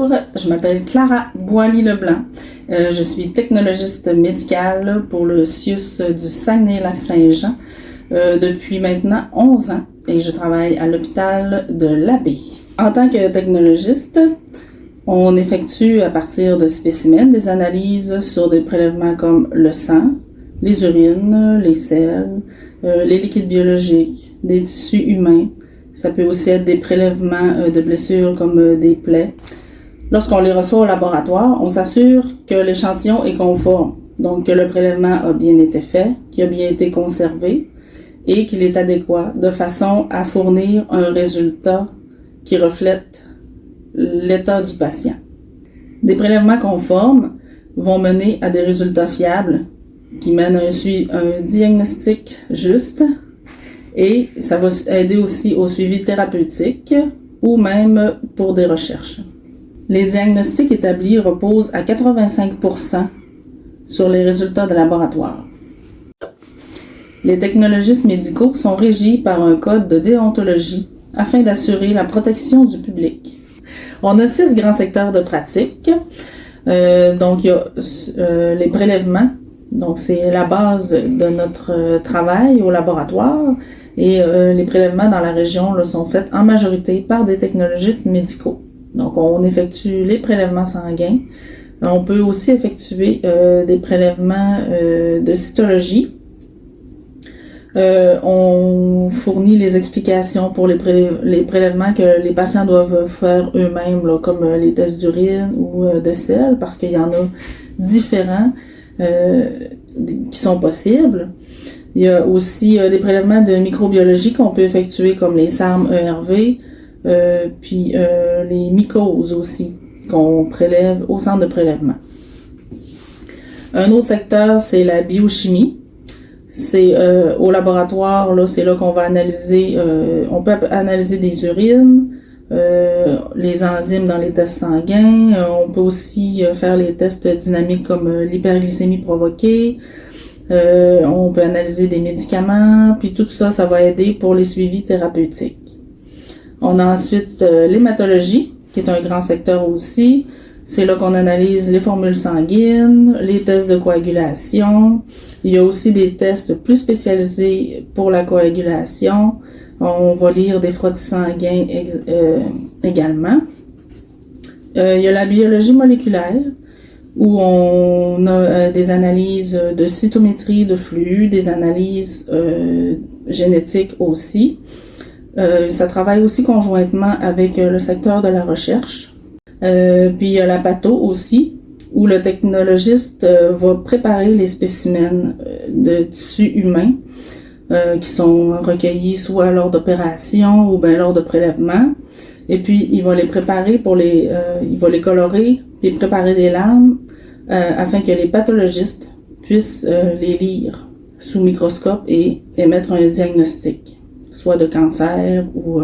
Bonjour, je m'appelle Clara Boily-Leblanc. Je suis technologiste médicale pour le CIUS du Saguenay-Lac-Saint-Jean depuis maintenant 11 ans et je travaille à l'hôpital de l'Abbé. En tant que technologiste, on effectue à partir de spécimens des analyses sur des prélèvements comme le sang, les urines, les selles, les liquides biologiques, des tissus humains. Ça peut aussi être des prélèvements de blessures comme des plaies. Lorsqu'on les reçoit au laboratoire, on s'assure que l'échantillon est conforme, donc que le prélèvement a bien été fait, qu'il a bien été conservé et qu'il est adéquat de façon à fournir un résultat qui reflète l'état du patient. Des prélèvements conformes vont mener à des résultats fiables qui mènent à un diagnostic juste et ça va aider aussi au suivi thérapeutique ou même pour des recherches. Les diagnostics établis reposent à 85% sur les résultats de laboratoire. Les technologistes médicaux sont régis par un code de déontologie afin d'assurer la protection du public. On a 6 grands secteurs de pratique. Donc, il y a les prélèvements. Donc, c'est la base de notre travail au laboratoire. Et les prélèvements dans la région là, sont faits en majorité par des technologistes médicaux. Donc, on effectue les prélèvements sanguins. On peut aussi effectuer des prélèvements de cytologie. On fournit les explications pour les prélèvements que les patients doivent faire eux-mêmes, là, comme les tests d'urine ou de sel, parce qu'il y en a différents qui sont possibles. Il y a aussi des prélèvements de microbiologie qu'on peut effectuer, comme les SARM-ERV, puis les mycoses aussi, qu'on prélève au centre de prélèvement. Un autre secteur, c'est la biochimie. C'est au laboratoire, là, c'est là qu'on va analyser, on peut analyser des urines, les enzymes dans les tests sanguins, on peut aussi faire les tests dynamiques comme l'hyperglycémie provoquée, on peut analyser des médicaments, puis tout ça, ça va aider pour les suivis thérapeutiques. On a ensuite l'hématologie, qui est un grand secteur aussi. C'est là qu'on analyse les formules sanguines, les tests de coagulation. Il y a aussi des tests plus spécialisés pour la coagulation. On va lire des frottis sanguins également. Il y a la biologie moléculaire, où on a des analyses de cytométrie de flux, des analyses génétiques aussi. Ça travaille aussi conjointement avec le secteur de la recherche. Puis il y a la patho aussi, où le technologiste va préparer les spécimens de tissus humains qui sont recueillis soit lors d'opérations ou bien lors de prélèvements. Et puis il va les préparer il va les colorer et préparer des lames afin que les pathologistes puissent les lire sous microscope et émettre un diagnostic, soit de cancer ou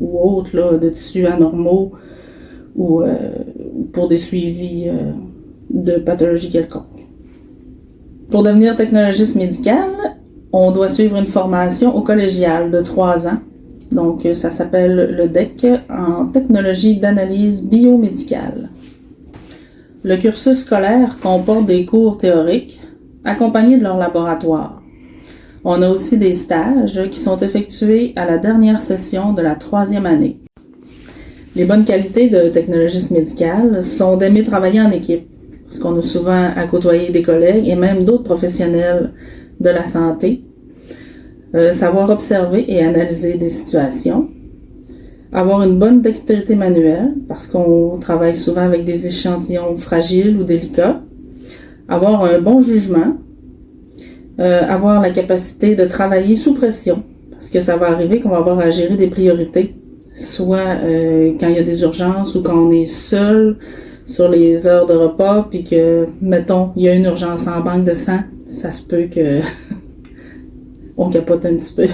autre, là, de tissus anormaux, ou pour des suivis de pathologies quelconques. Pour devenir technologiste médical, on doit suivre une formation au collégial de 3 ans. Donc, ça s'appelle le DEC en technologie d'analyse biomédicale. Le cursus scolaire comporte des cours théoriques accompagnés de leur laboratoire. On a aussi des stages qui sont effectués à la dernière session de la 3e année. Les bonnes qualités de technologiste médical sont d'aimer travailler en équipe, parce qu'on a souvent à côtoyer des collègues et même d'autres professionnels de la santé. Savoir observer et analyser des situations. Avoir une bonne dextérité manuelle, parce qu'on travaille souvent avec des échantillons fragiles ou délicats. Avoir un bon jugement. Avoir la capacité de travailler sous pression, parce que ça va arriver qu'on va avoir à gérer des priorités. Soit quand il y a des urgences ou quand on est seul sur les heures de repas, puis que, mettons, il y a une urgence en banque de sang, ça se peut que on capote un petit peu.